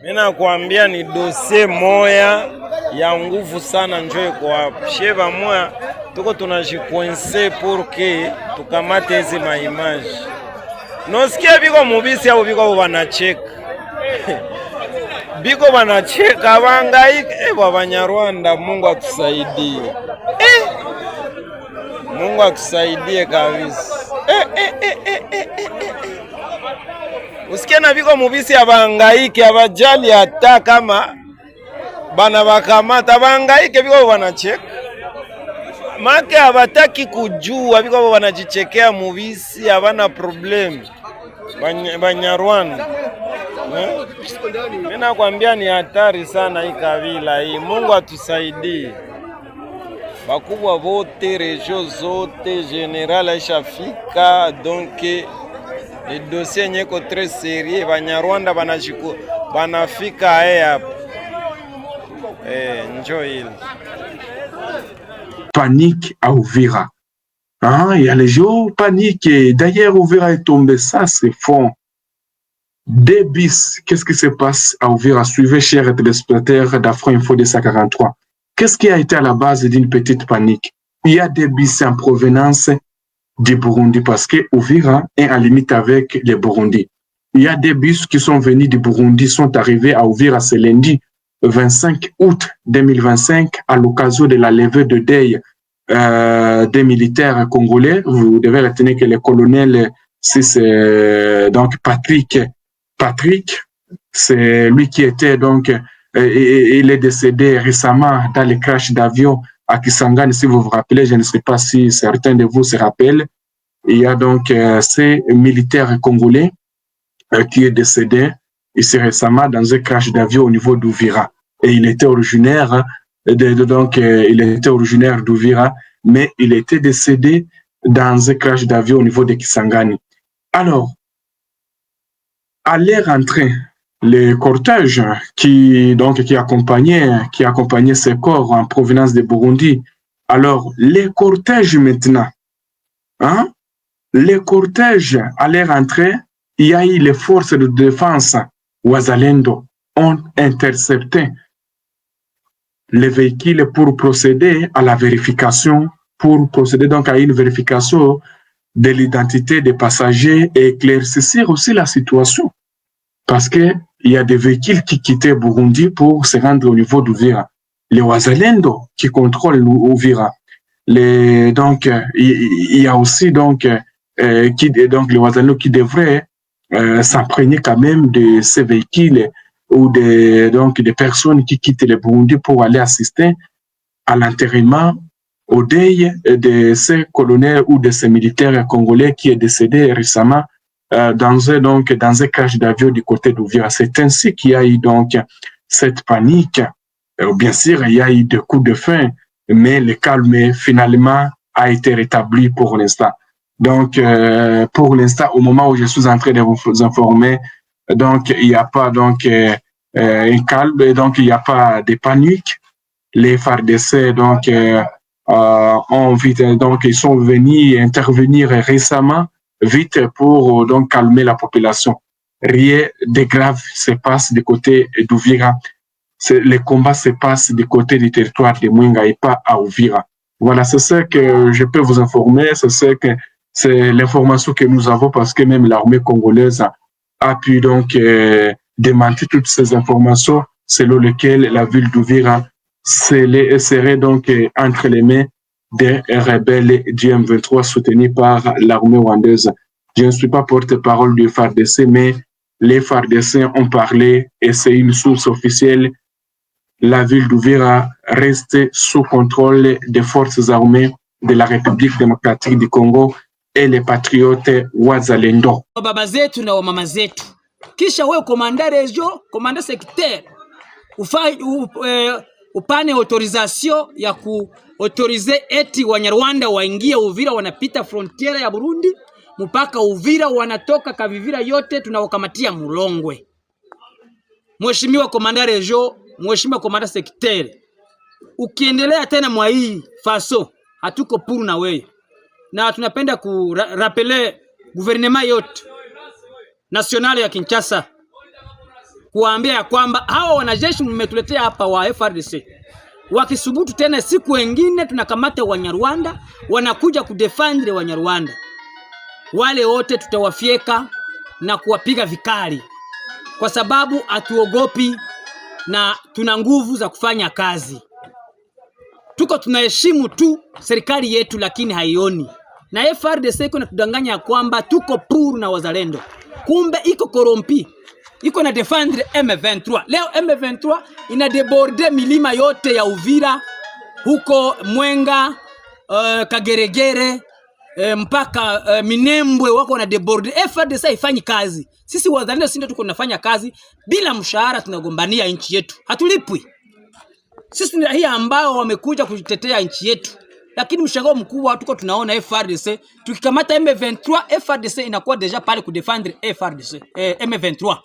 Mina kuambia ni dossier moya ya nguvu sana njoe kwa hapo. Sheba moya tuko tunajikoinse pour que tukamate hizi maimage. Nosikia biko mubisi au biko wanacheka. Biko wanacheka bangaike Banyarwanda, Mungu atusaidie. Mungu atusaidie kabisa. Usikie na biko mubisi abangaike abajali hata kama bana bakamata bangaike biko wanacheka. Make abataki kujua biko wanajichekea mubisi abana problem. Banyarwanda. Mimi nakwambia ni hatari sana hii kabila hii. Mungu atusaidie. Bakubwa vote, regio zote, general aishafika, donc le dossier nyeko très sérieux. Banyarwanda banafika hapa. Enjoy. Panique à Uvira. Hein, il y a les gens panique. Et d'ailleurs, Uvira est tombé, ça c'est fond. Des bis, qu'est-ce qui se passe à Uvira? Suivez, chers téléspectateurs d'Afro Info 243. Qu'est-ce qui a été à la base d'une petite panique? Il y a des bis en provenance du Burundi parce que Uvira est en limite avec les Burundi. Il y a des bus qui sont venus du Burundi, sont arrivés à Uvira ce lundi 25 août 2025 à l'occasion de la levée de deuil des militaires congolais. Vous devez retenir que le colonel, c'est donc Patrick, c'est lui qui était donc, il est décédé récemment dans le crash d'avion à Kisangani, si vous vous rappelez, je ne sais pas si certains de vous se rappellent. Il y a donc ces militaires congolais qui est décédé ici récemment dans un crash d'avion au niveau d'Uvira. Et il était originaire, il était originaire d'Uvira, mais il était décédé dans un crash d'avion au niveau de Kisangani. Alors, à leur entrée, le cortège qui accompagnait ces corps en provenance de Burundi. Alors, les cortèges maintenant, les cortèges à leur entrée, il y a eu les forces de défense Wazalendo ont intercepté les véhicules pour procéder à la vérification, pour procéder donc à une vérification de l'identité des passagers et éclaircir aussi la situation. Parce qu'il y a des véhicules qui quittaient Burundi pour se rendre au niveau d'Uvira. Les Wazalendo qui contrôlent Uvira. Donc, il y a aussi donc les Wazalendo qui devraient s'imprégner quand même de ces véhicules ou des personnes qui quittent le Burundi pour aller assister à l'enterrement, au deuil de ces colonels ou de ces militaires congolais qui est décédé récemment dans un crash d'avion du côté d'Uvira. C'est ainsi qu'il y a eu donc cette panique. Bien sûr, il y a eu des coups de faim, mais le calme finalement a été rétabli pour l'instant. Donc, pour l'instant, au moment où je suis en train de vous informer, donc il n'y a pas un calme, donc il n'y a pas de panique. Les FARDC ont vite, donc ils sont venus intervenir récemment vite pour donc calmer la population. Rien de grave se passe du côté d'Uvira. Les combats se passent du côté du territoire de Mwenga et pas à Uvira. Voilà, c'est ce que je peux vous informer, c'est l'information que nous avons parce que même l'armée congolaise a pu donc démentir toutes ces informations selon lesquelles la ville d'Uvira serait donc entre les mains des rebelles du M23 soutenus par l'armée rwandaise. Je ne suis pas porte-parole du FARDC, mais les FARDC ont parlé et c'est une source officielle. La ville d'Uvira reste sous contrôle des forces armées de la République démocratique du Congo et les patriotes Wazalendo. Baba zetu na mama zetu. Kisha wewe komanda region, komanda secteur, upane autorisation ya kuautorize eti Wanyarwanda waingie Uvira, wanapita frontiera ya Burundi mpaka Uvira, wanatoka Kavivira yote tunawakamatia Mulongwe. Mheshimiwa komanda region, mheshimiwa komanda secteur, ukiendelea tena mwa hii faso hatuko puru na wewe. Na tunapenda kurapele gouvernement yote nationale ya Kinshasa kuambia ya kwamba hawa wanajeshi mmetuletea hapa wa FARDC wakisubutu tena siku wengine tunakamata Wanyarwanda wanakuja kudefendre Wanyarwanda, wale wote tutawafyeka na kuwapiga vikali, kwa sababu hatuogopi na tuna nguvu za kufanya kazi. Tuko tunaheshimu tu serikali yetu, lakini haioni. Na FARDC iko natudanganya kwamba tuko puru na wazalendo, kumbe iko korompi, iko na defendre M23. Leo M23 ina deborde milima yote ya Uvira huko Mwenga, Kageregere, mpaka Minembwe wako na deborde. FARDC haifanyi kazi. Sisi wazalendo sisi ndio tuko tunafanya kazi bila mshahara, tunagombania nchi yetu, hatulipwi. Sisi ni raia ambao wamekuja kutetea nchi yetu, lakini mshangao mkubwa tuko tunaona FARDC tukikamata M23, FARDC inakuwa deja pale kudefendre FARDC M23.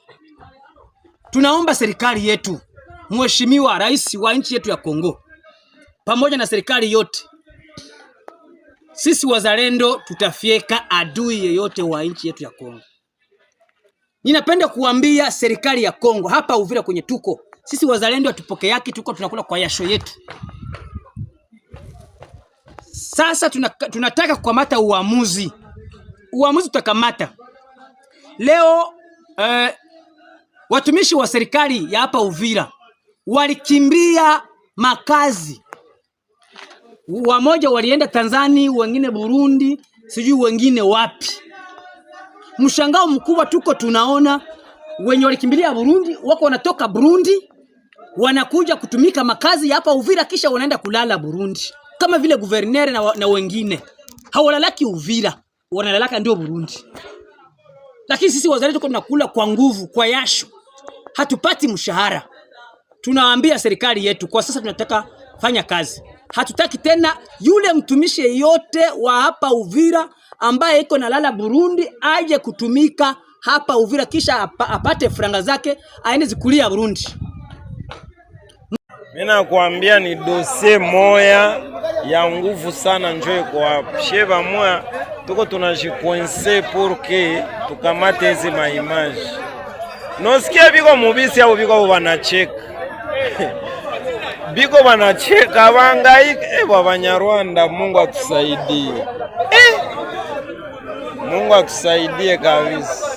Tunaomba serikali yetu, mheshimiwa rais wa nchi yetu ya Kongo, pamoja na serikali yote, sisi wazalendo tutafyeka adui yeyote wa nchi yetu ya Kongo. Ninapenda kuambia serikali ya Kongo hapa Uvira kwenye tuko, sisi wazalendo tupoke yake, tuko tunakula kwa yasho yetu. Sasa tunataka kukamata uamuzi tutakamata. Leo watumishi wa serikali ya hapa Uvira walikimbia makazi. Wamoja walienda Tanzania, wengine Burundi, sijui wengine wapi. Mshangao mkubwa tuko tunaona wenye walikimbilia Burundi wako wanatoka Burundi wanakuja kutumika makazi hapa Uvira, kisha wanaenda kulala Burundi. Kama vile guvernere na wengine hawalalaki Uvira, wanalalaka ndio Burundi. Lakini sisi wazalendo tuko tunakula kwa nguvu, kwa yasho, hatupati mshahara. Tunawaambia serikali yetu kwa sasa tunataka fanya kazi. Hatutaki tena yule mtumishi yeyote wa hapa Uvira ambaye iko nalala Burundi aje kutumika hapa Uvira kisha apate franga zake aende zikulia Burundi. Mina kuambia ni dossier moya ya nguvu sana, njoo kwa sheba moya tuko tunajikoinse pour que tukamate hizi maimage. Nosikia biko mubisi au biko wanacheka. Biko wanacheka bangaike wa Banyarwanda. Mungu atusaidie. Mungu atusaidie kabisa.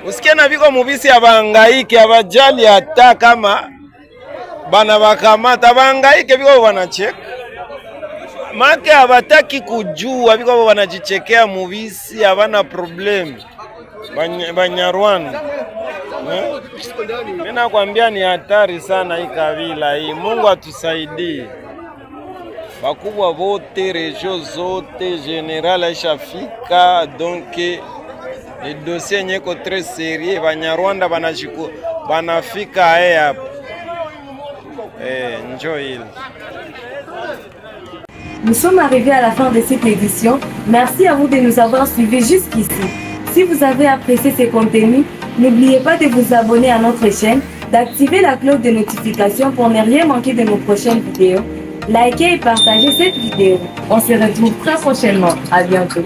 Usikie na biko mubisi abangaike, abajali hata kama bana bakamata bangaike, biko wanacheka. Make abataki kujua, biko wanajichekea mubisi, abana problem. Banyarwanda. Mina kwambia ni hatari sana hii kabila hii. Mungu atusaidie. Bakubwa vote, regio zote, general aishafika, donc le dossier nyeko très sérieux. Banyarwanda banafika hapa. Enjoy. Nous sommes arrivés à la fin de cette édition. Merci à vous de nous avoir suivis jusqu'ici. Si vous avez apprécié ces contenus, n'oubliez pas de vous abonner à notre chaîne, d'activer la cloche de notification pour ne rien manquer de nos prochaines vidéos. Likez et partagez cette vidéo. On se retrouve très prochainement. À bientôt.